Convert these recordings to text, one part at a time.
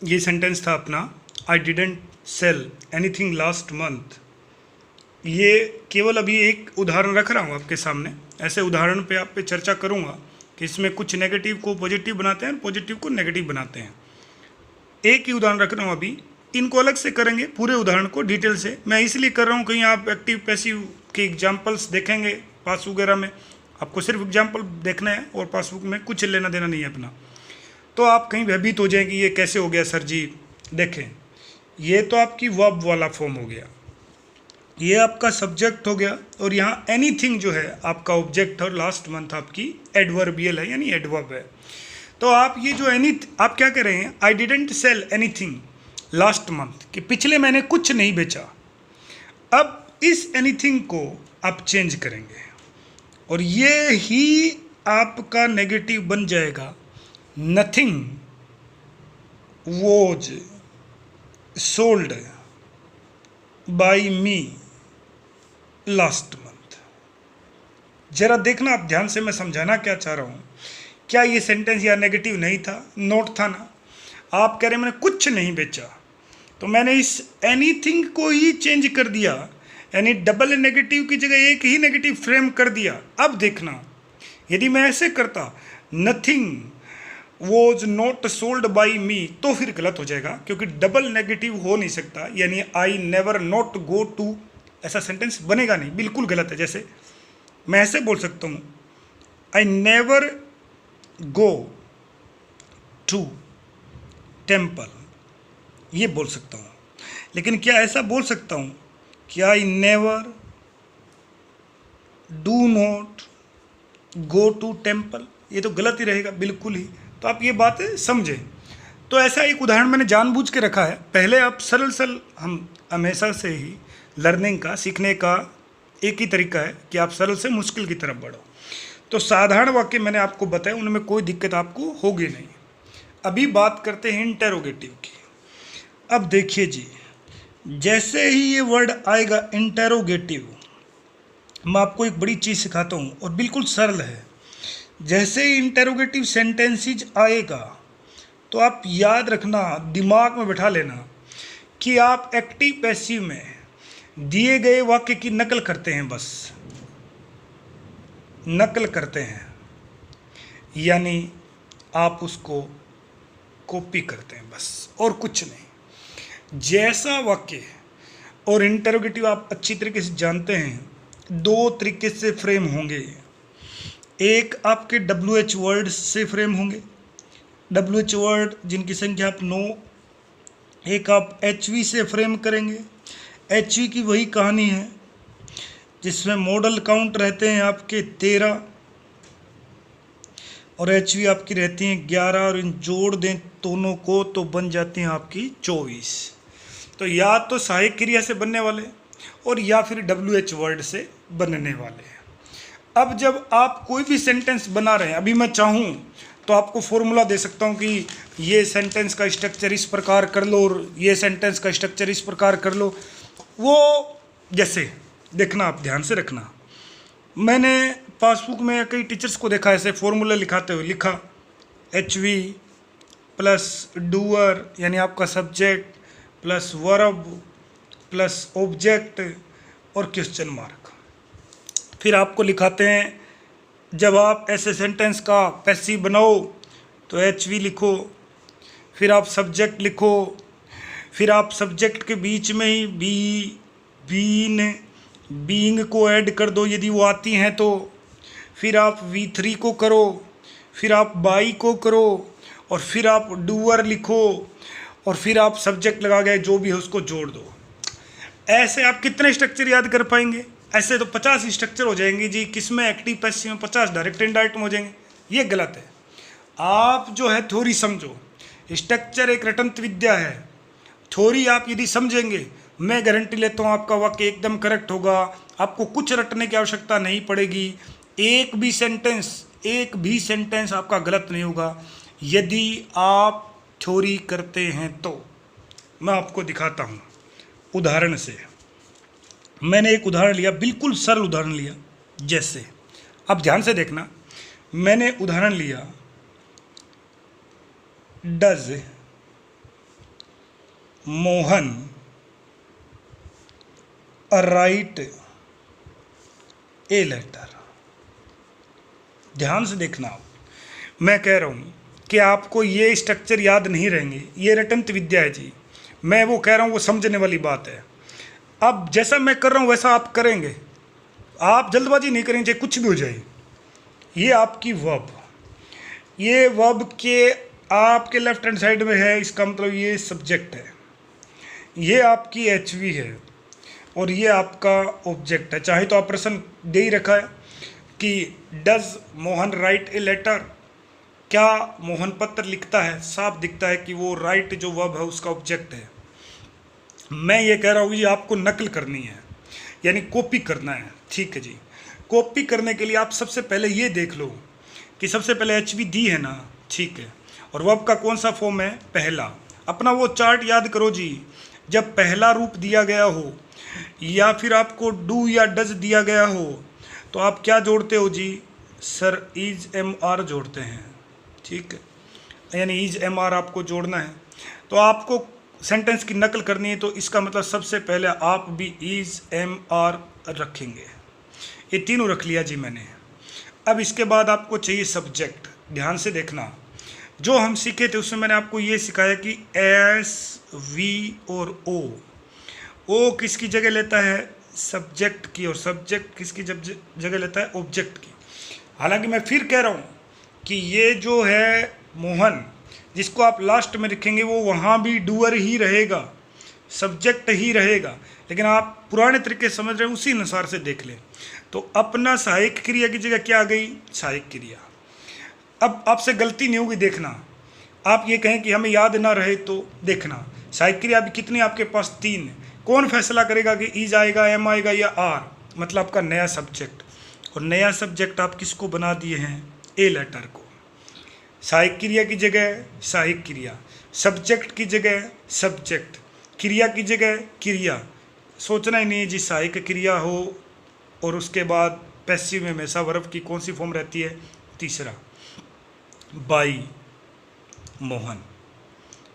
ये सेंटेंस था अपना, I didn't sell anything last month. ये केवल अभी एक उदाहरण रख रहा हूँ आपके सामने, ऐसे उदाहरण पे आप पे चर्चा करूँगा कि इसमें कुछ नेगेटिव को पॉजिटिव बनाते हैं, पॉजिटिव को नेगेटिव बनाते हैं। एक ही उदाहरण रख रहा हूँ अभी, इनको अलग से करेंगे पूरे उदाहरण को डिटेल से। मैं इसलिए कर रहा हूँ कहीं आप एक्टिव पैसिव के एग्जाम्पल्स देखेंगे पासबुक वगैरह में, आपको सिर्फ एग्जाम्पल देखना है और पासबुक में कुछ लेना देना नहीं है अपना, तो आप कहीं भयभीत हो जाएंगे ये कैसे हो गया सर जी। देखें, ये तो आपकी वर्ब वाला फॉर्म हो गया, ये आपका सब्जेक्ट हो गया, और यहाँ एनीथिंग जो है आपका ऑब्जेक्ट, और लास्ट मंथ आपकी एडवर्बियल है यानी एडवर्ब है। तो आप ये जो आप क्या कर रहे हैं, I didn't sell anything last month, कि पिछले महीने कुछ नहीं बेचा। अब इस एनीथिंग को आप चेंज करेंगे और ये ही आपका नेगेटिव बन जाएगा, nothing was sold by me last month. जरा देखना आप ध्यान से, मैं समझाना क्या चाह रहा हूँ। क्या ये सेंटेंस या नेगेटिव नहीं था, नोट था ना। आप कह रहे मैंने कुछ नहीं बेचा, तो मैंने इस एनीथिंग को ही चेंज कर दिया, यानी डबल नेगेटिव की जगह एक ही नेगेटिव फ्रेम कर दिया। अब देखना, यदि मैं ऐसे करता nothing was not sold by me, तो फिर गलत हो जाएगा, क्योंकि डबल नेगेटिव हो नहीं सकता, यानी I never not go to, ऐसा सेंटेंस बनेगा नहीं, बिल्कुल गलत है। जैसे मैं ऐसे बोल सकता हूँ, I never go to temple, ये बोल सकता हूँ। लेकिन क्या ऐसा बोल सकता हूँ कि I never do not go to temple? ये तो गलत ही रहेगा बिल्कुल ही। तो आप ये बात समझें। तो ऐसा एक उदाहरण मैंने जानबूझ के रखा है। पहले आप सरल हम हमेशा से ही लर्निंग का, सीखने का एक ही तरीका है कि आप सरल से मुश्किल की तरफ बढ़ो। तो साधारण वाक्य मैंने आपको बताया, उनमें कोई दिक्कत आपको होगी नहीं। अभी बात करते हैं इंटेरोगेटिव की। अब देखिए जी, जैसे ही ये वर्ड आएगा इंटेरोगेटिव, मैं आपको एक बड़ी चीज़ सिखाता हूँ और बिल्कुल सरल है। जैसे ही इंटेरोगेटिव सेंटेंसेज आएगा तो आप याद रखना, दिमाग में बैठा लेना कि आप एक्टिव पैसिव में दिए गए वाक्य की नकल करते हैं, बस नकल करते हैं, यानी आप उसको कॉपी करते हैं बस, और कुछ नहीं। जैसा वाक्य और इंटरोगेटिव आप अच्छी तरीके से जानते हैं, दो तरीके से फ्रेम होंगे। एक आपके WH वर्ड से फ्रेम होंगे, WH वर्ड जिनकी संख्या आप 9। एक आप HV से फ्रेम करेंगे। HV की वही कहानी है जिसमें मॉडल काउंट रहते हैं आपके 13 और HV आपकी रहती हैं 11, और इन जोड़ दें दोनों को तो बन जाती हैं आपकी 24। तो या तो सहायक क्रिया से बनने वाले और या फिर WH वर्ड से बनने वाले। अब जब आप कोई भी सेंटेंस बना रहे हैं, अभी मैं चाहूँ तो आपको फॉर्मूला दे सकता हूँ कि ये सेंटेंस का स्ट्रक्चर इस प्रकार कर लो और ये सेंटेंस का स्ट्रक्चर इस प्रकार कर लो। वो जैसे देखना, आप ध्यान से रखना, मैंने पासबुक में कई टीचर्स को देखा ऐसे फॉर्मूला लिखाते हुए, लिखा HV प्लस डूअर यानी आपका subject plus verb plus object और क्वेश्चन मार्क। फिर आपको लिखाते हैं, जब आप ऐसे सेंटेंस का पैसिव बनाओ तो HV लिखो, फिर आप सब्जेक्ट लिखो, फिर आप सब्जेक्ट के बीच में ही बीइंग को ऐड कर दो यदि वो आती हैं तो, फिर आप V3 को करो, फिर आप बाई को करो, और फिर आप डूअर लिखो, और फिर आप सब्जेक्ट लगा गए जो भी है उसको जोड़ दो। ऐसे आप कितने स्ट्रक्चर याद कर पाएंगे? ऐसे तो 50 स्ट्रक्चर हो जाएंगे जी, किसमें एक्टिव पैसिव में 50 डायरेक्ट इनडायरेक्ट में हो जाएंगे। ये गलत है। आप जो है थ्योरी समझो, स्ट्रक्चर एक रटंत विद्या है। थ्योरी आप यदि समझेंगे, मैं गारंटी लेता हूँ आपका वाक्य एकदम करेक्ट होगा, आपको कुछ रटने की आवश्यकता नहीं पड़ेगी। एक भी सेंटेंस आपका गलत नहीं होगा यदि आप थ्योरी करते हैं तो। मैं आपको दिखाता हूँ उदाहरण से। मैंने एक उदाहरण लिया, बिल्कुल सरल उदाहरण लिया। जैसे अब ध्यान से देखना, मैंने उदाहरण लिया does Mohan write a letter. ध्यान से देखना आप, मैं कह रहा हूँ कि आपको ये स्ट्रक्चर याद नहीं रहेंगे, ये रटंत विद्या है जी। मैं वो कह रहा हूँ वो समझने वाली बात है। अब जैसा मैं कर रहा हूँ वैसा आप करेंगे, आप जल्दबाजी नहीं करेंगे, कुछ भी हो जाए। ये आपकी वर्ब, ये वर्ब के आपके लेफ्ट हैंड साइड में है, इसका मतलब ये सब्जेक्ट है, ये आपकी एचवी है और ये आपका ऑब्जेक्ट है। चाहे तो आप प्रश्न दे ही रखा है कि does Mohan write a letter, क्या मोहन पत्र लिखता है, साफ दिखता है कि वो राइट जो वर्ब है उसका ऑब्जेक्ट है। मैं ये कह रहा हूँ ये आपको नकल करनी है, यानी कॉपी करना है। ठीक है जी, कॉपी करने के लिए आप सबसे पहले ये देख लो कि सबसे पहले एचवी दी है ना, ठीक है, और वर्ब का कौन सा फॉर्म है, पहला। अपना वो चार्ट याद करो जी, जब पहला रूप दिया गया हो या फिर आपको डू या डज दिया गया हो तो आप क्या जोड़ते हो जी, सर इज एम आर जोड़ते हैं। ठीक है, यानी इज एम आर आपको जोड़ना है। तो आपको सेंटेंस की नकल करनी है तो इसका मतलब सबसे पहले आप भी इज एम आर रखेंगे। ये तीनों रख लिया जी मैंने। अब इसके बाद आपको चाहिए सब्जेक्ट। ध्यान से देखना, जो हम सीखे थे उसमें मैंने आपको ये सिखाया कि एस वी और ओ किसकी जगह लेता है, सब्जेक्ट की, और सब्जेक्ट किसकी जगह लेता है, ऑब्जेक्ट की। हालांकि मैं फिर कह रहा हूँ कि ये जो है मोहन जिसको आप लास्ट में लिखेंगे वो वहाँ भी डूअर ही रहेगा, सब्जेक्ट ही रहेगा, लेकिन आप पुराने तरीके से समझ रहे हैं उसी अनुसार से देख लें। तो अपना सहायक क्रिया की जगह क्या आ गई, सहायक क्रिया। अब आपसे गलती नहीं होगी, देखना, आप ये कहें कि हमें याद ना रहे तो देखना, सहायक क्रिया अभी कितनी आपके पास, 3। कौन फैसला करेगा कि इज आएगा, एम आएगा या आर, मतलब आपका नया सब्जेक्ट। और नया सब्जेक्ट आप किसको बना दिए हैं, ए लेटर को। सहायक क्रिया की जगह सहायक क्रिया, सब्जेक्ट की जगह सब्जेक्ट, क्रिया की जगह क्रिया। सोचना ही नहीं है जी सहायक क्रिया हो और उसके बाद पैसिव में हमेशा वर्ब की कौन सी फॉर्म रहती है, तीसरा, बाई मोहन।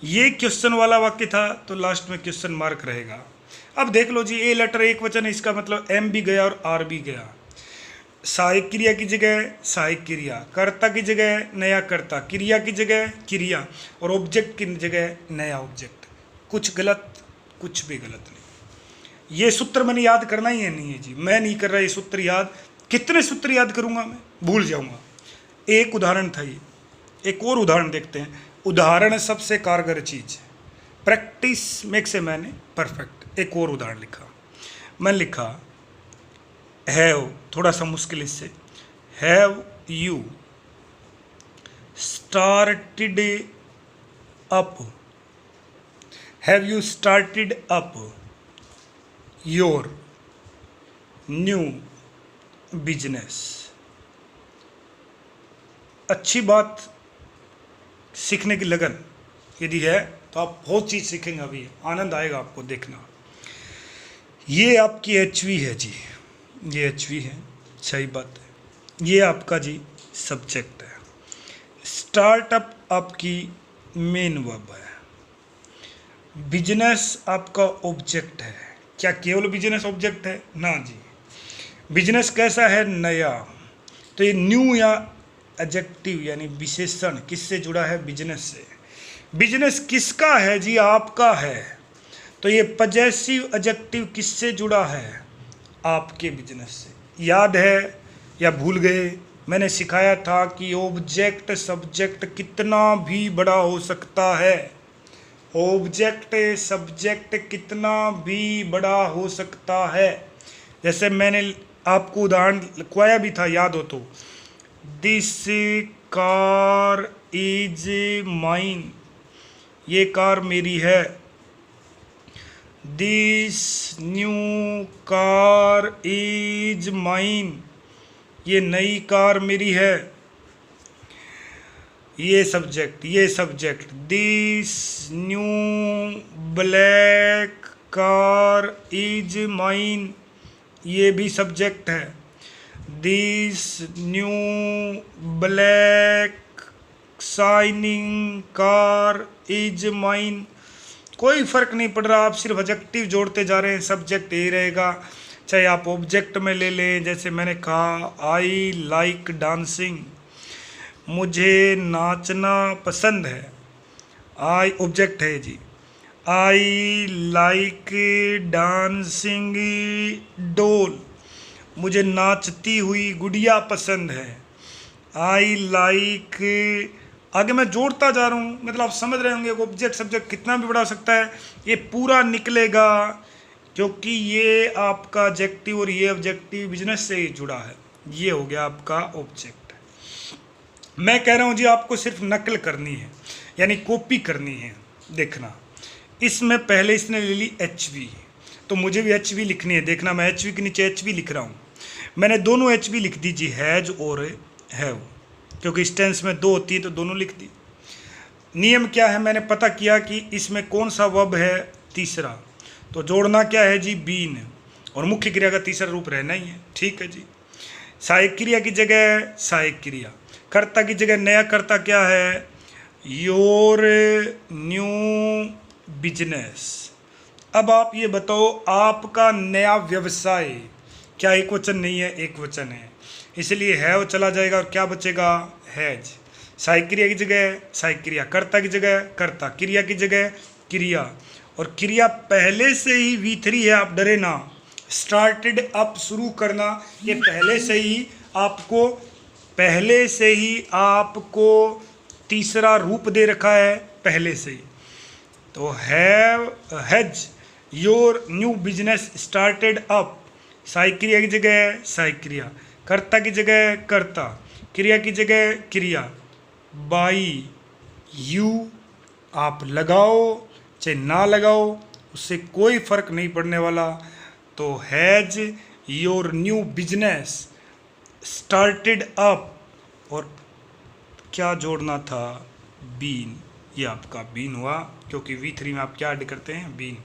ये क्वेश्चन वाला वाक्य था तो लास्ट में क्वेश्चन मार्क रहेगा। अब देख लो जी, ए लेटर एक वचन है, इसका मतलब एम भी गया और आर भी गया। सहायक क्रिया की जगह सहायक क्रिया, कर्ता की जगह नया कर्ता, क्रिया की जगह क्रिया, और ऑब्जेक्ट की जगह नया ऑब्जेक्ट। कुछ गलत, कुछ भी गलत नहीं। ये सूत्र मैंने याद करना ही है, नहीं है जी, मैं नहीं कर रहा ये सूत्र याद। कितने सूत्र याद करूंगा मैं, भूल जाऊंगा। एक उदाहरण था ये, एक और उदाहरण देखते हैं। उदाहरण सबसे कारगर चीज, practice makes a man perfect. एक और उदाहरण लिखा, मैं लिखा हैव, थोड़ा सा मुश्किल इससे, have you started up, have you started up your new business. अच्छी बात, सीखने की लगन यदि है तो आप बहुत चीज़ सीखेंगे, अभी आनंद आएगा आपको, देखना। ये आपकी एचवी है जी, ये एचवी है, सही बात है। ये आपका जी सब्जेक्ट है। स्टार्टअप आपकी मेन वर्ब है। बिजनेस आपका ऑब्जेक्ट है। क्या केवल बिजनेस ऑब्जेक्ट है, ना जी। बिजनेस कैसा है, नया। तो ये न्यू या एडजेक्टिव यानी विशेषण किससे जुड़ा है, बिजनेस से। बिजनेस किसका है जी, आपका है। तो ये पजेसिव एडजेक्टिव किससे जुड़ा है, आपके बिजनेस से। याद है या भूल गए, मैंने सिखाया था कि ऑब्जेक्ट सब्जेक्ट कितना भी बड़ा हो सकता है। ऑब्जेक्ट सब्जेक्ट कितना भी बड़ा हो सकता है। जैसे मैंने आपको उदाहरण लिखवाया भी था, याद हो तो, दिस कार इज माइन, ये कार मेरी है। This new car is mine, ये नई कार मेरी है। ये subject, this new black car is mine, ये भी सब्जेक्ट है। This new black shining car is mine, कोई फ़र्क नहीं पड़ रहा, आप सिर्फ एडजेक्टिव जोड़ते जा रहे हैं, सब्जेक्ट यही रहेगा। चाहे आप ऑब्जेक्ट में ले लें, जैसे मैंने कहा आई लाइक डांसिंग, मुझे नाचना पसंद है। आई ऑब्जेक्ट है जी। आई लाइक डांसिंग डॉल, मुझे नाचती हुई गुड़िया पसंद है। आई लाइक, आगे मैं जोड़ता जा रहा हूँ, मतलब आप समझ रहे होंगे ऑब्जेक्ट सब्जेक्ट कितना भी बड़ा हो सकता है, ये पूरा निकलेगा क्योंकि ये आपका एडजेक्टिव और ये ऑब्जेक्टिव बिजनेस से ही जुड़ा है। ये हो गया आपका ऑब्जेक्ट। मैं कह रहा हूँ जी आपको सिर्फ नकल करनी है, यानी कॉपी करनी है। देखना, इसमें पहले इसने ले ली HV, तो मुझे भी HV लिखनी है। देखना, मैं HV के नीचे HV लिख रहा हूँ। मैंने दोनों HV लिख दी जी, हैज और हैव, क्योंकि इस टेंस में दो होती है तो दोनों लिख दी। नियम क्या है, मैंने पता किया कि इसमें कौन सा वर्ब है, तीसरा, तो जोड़ना क्या है जी, बीन, और मुख्य क्रिया का तीसरा रूप रहना ही है। ठीक है जी। सहायक क्रिया की जगह सहायक क्रिया, कर्ता की जगह नया कर्ता क्या है, योर न्यू बिजनेस। अब आप ये बताओ, आपका नया व्यवसाय, क्या एक वचन नहीं है, एक वचन है, इसलिए हैव चला जाएगा और क्या बचेगा, हैज। सहायक क्रिया की जगह सहायक क्रिया, कर्ता की जगह कर्ता, क्रिया की जगह क्रिया, और क्रिया पहले से ही V3 है, आप डरे ना। स्टार्टेड अप, शुरू करना, ये पहले से ही आपको तीसरा रूप दे रखा है, पहले से ही। तो has your new business started up, सहायक क्रिया की जगह सहायक क्रिया, कर्ता की जगह कर्ता, क्रिया की जगह क्रिया, बाई यू, आप लगाओ चाहे ना लगाओ, उससे कोई फ़र्क नहीं पड़ने वाला। तो has your new business started up, और क्या जोड़ना था, बीन। ये आपका बीन हुआ, क्योंकि V3 में आप क्या ऐड करते हैं, बीन।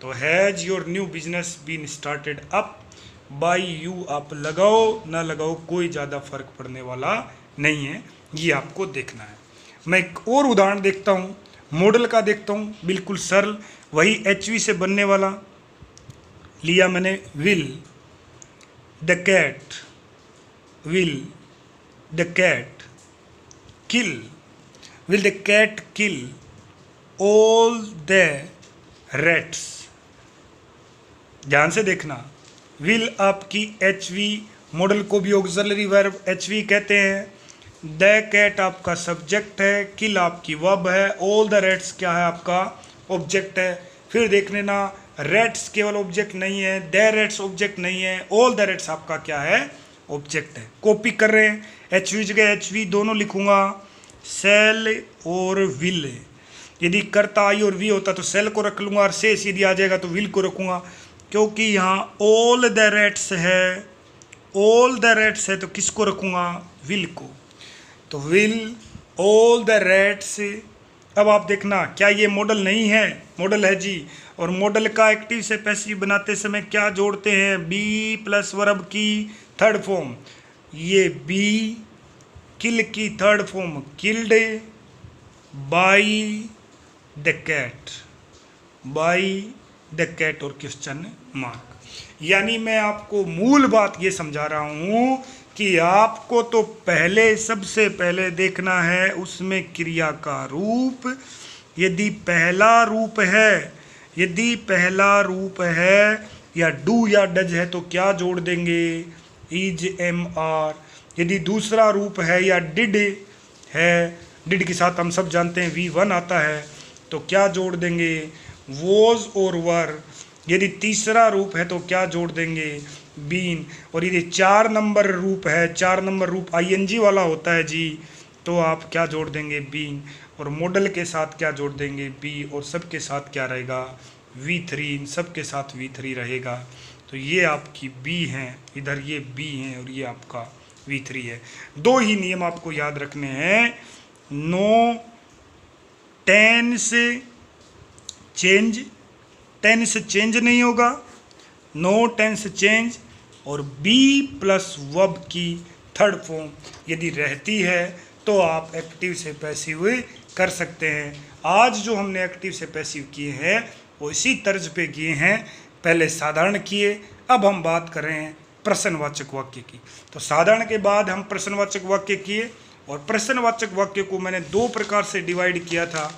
तो has your new business been started up by you, आप लगाओ ना लगाओ कोई ज़्यादा फर्क पड़ने वाला नहीं है, ये आपको देखना है। मैं एक और उदाहरण देखता हूँ, मॉडल का देखता हूँ, बिल्कुल सरल, वही HV से बनने वाला लिया मैंने। Will the cat, will the cat kill, will the cat kill all the rats. ध्यान से देखना, विल आपकी HV, मॉडल को भी ऑक्सिलरी वर्ब HV कहते हैं। द कैट आपका सब्जेक्ट है, किल आपकी वर्ब है, ऑल द रैट्स क्या है, आपका ऑब्जेक्ट है। फिर देख लेना, रैट्स केवल ऑब्जेक्ट नहीं है, द रैट्स ऑब्जेक्ट नहीं है, ऑल द रैट्स आपका क्या है, ऑब्जेक्ट है। कॉपी कर रहे हैं, HV जगह HV दोनों लिखूंगा, सेल और विल। यदि कर्ता आई और वी होता तो सेल को रख लूँगा, और शेष यदि आ जाएगा तो विल को रखूँगा, क्योंकि यहाँ ऑल द रैट्स है, ऑल द रैट्स है तो किसको रखूँगा, विल को। तो विल ऑल द रैट्स। अब आप देखना, क्या ये मॉडल नहीं है, मॉडल है जी। और मॉडल का एक्टिव से पैसिव बनाते समय क्या जोड़ते हैं, बी प्लस वर्ब की थर्ड फॉर्म, ये बी, किल की third form killed, by the cat, by the cat और क्वेश्चन मार्क। यानी मैं आपको मूल बात ये समझा रहा हूँ कि आपको तो पहले, सबसे पहले देखना है उसमें क्रिया का रूप। यदि पहला रूप है या डू या डज है तो क्या जोड़ देंगे, इज, एम, आर। यदि दूसरा रूप है या डिड है, डिड के साथ हम सब जानते हैं V1 आता है, तो क्या जोड़ देंगे, वॉज और वर। यदि तीसरा रूप है तो क्या जोड़ देंगे, बीन। और यदि 4 नंबर रूप है, 4 नंबर रूप ING वाला होता है जी, तो आप क्या जोड़ देंगे, बीन। और मॉडल के साथ क्या जोड़ देंगे, बी। और सब के साथ क्या रहेगा, V3, इन सब के साथ V3 रहेगा। तो ये आपकी बी हैं, इधर ये बी हैं और ये आपका V3 है। 2 ही नियम आपको याद रखने हैं, no tense change, tense change नहीं होगा, नो टेंस चेंज, और बी प्लस वर्ब की थर्ड फॉर्म यदि रहती है तो आप एक्टिव से पैसिव कर सकते हैं। आज जो हमने एक्टिव से पैसिव किए हैं वो इसी तर्ज पे किए हैं। पहले साधारण किए, अब हम बात कर रहे हैं प्रश्नवाचक वाक्य की। तो साधारण के बाद हम प्रश्नवाचक वाक्य किए, और प्रश्नवाचक वाक्य को मैंने दो प्रकार से डिवाइड किया था।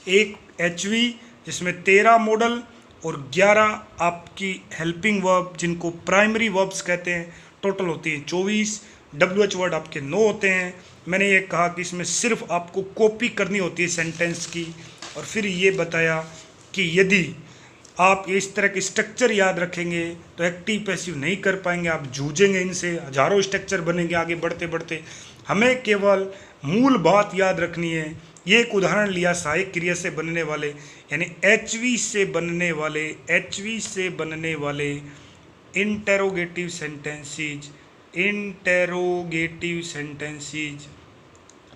एक HV जिसमें 13 मॉडल और 11 आपकी हेल्पिंग वर्ब जिनको प्राइमरी वर्ब्स कहते हैं, टोटल होती है 24। WH वर्ड आपके 9 होते हैं। मैंने ये कहा कि इसमें सिर्फ आपको कॉपी करनी होती है सेंटेंस की, और फिर ये बताया कि यदि आप इस तरह के स्ट्रक्चर याद रखेंगे तो एक्टिव पैसिव नहीं कर पाएंगे, आप जूझेंगे इनसे, हजारों स्ट्रक्चर बनेंगे आगे बढ़ते बढ़ते। हमें केवल मूल बात याद रखनी है। ये एक उदाहरण लिया सहायक क्रिया से बनने वाले, यानी HV से बनने वाले इंटेरोगेटिव सेंटेंसीज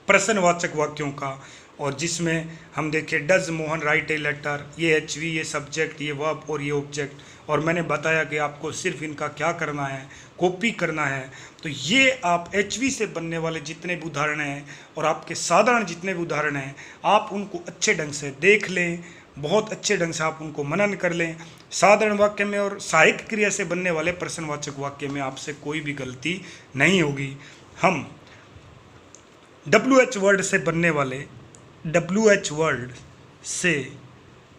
प्रश्नवाचक वाक्यों का, और जिसमें हम देखें does Mohan write a letter, ये HV, ये सब्जेक्ट, ये वर्ब और ये ऑब्जेक्ट। और मैंने बताया कि आपको सिर्फ इनका क्या करना है, कॉपी करना है। तो ये आप HV से बनने वाले जितने भी उदाहरण हैं और आपके साधारण जितने भी उदाहरण हैं, आप उनको अच्छे ढंग से देख लें, बहुत अच्छे ढंग से आप उनको मनन कर लें। साधारण वाक्य में और सहायक क्रिया से बनने वाले प्रश्नवाचक वाक्य में आपसे कोई भी गलती नहीं होगी। हम WH वर्ड से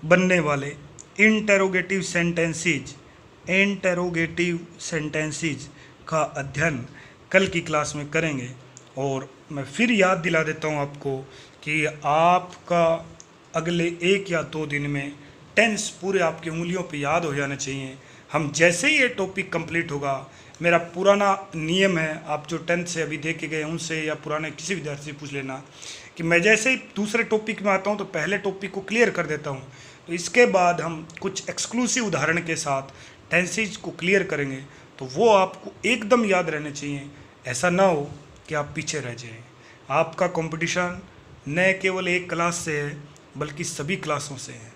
बनने वाले इंटेरोगेटिव सेंटेंसीज का अध्ययन कल की क्लास में करेंगे। और मैं फिर याद दिला देता हूँ आपको कि आपका अगले 1 या 2 दिन में टेंस पूरे आपकी उंगलियों पे याद हो जाना चाहिए। हम जैसे ही ये टॉपिक कंप्लीट होगा, मेरा पुराना नियम है, आप जो 10th से अभी देखे गए उनसे या पुराने किसी विद्यार्थी से पूछ लेना, कि मैं जैसे ही दूसरे टॉपिक में आता हूँ तो पहले टॉपिक को क्लियर कर देता हूँ। तो इसके बाद हम कुछ एक्सक्लूसिव उदाहरण के साथ टेंसेज को क्लियर करेंगे, तो वो आपको एकदम याद रहने चाहिए। ऐसा ना हो कि आप पीछे रह जाएं। आपका कंपटीशन न केवल एक क्लास से है बल्कि सभी क्लासों से है।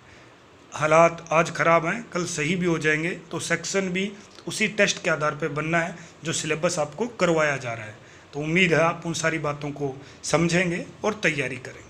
हालात आज ख़राब हैं, कल सही भी हो जाएंगे। तो सेक्शन भी उसी टेस्ट के आधार पर बनना है जो सिलेबस आपको करवाया जा रहा है। तो उम्मीद है आप उन सारी बातों को समझेंगे और तैयारी करेंगे।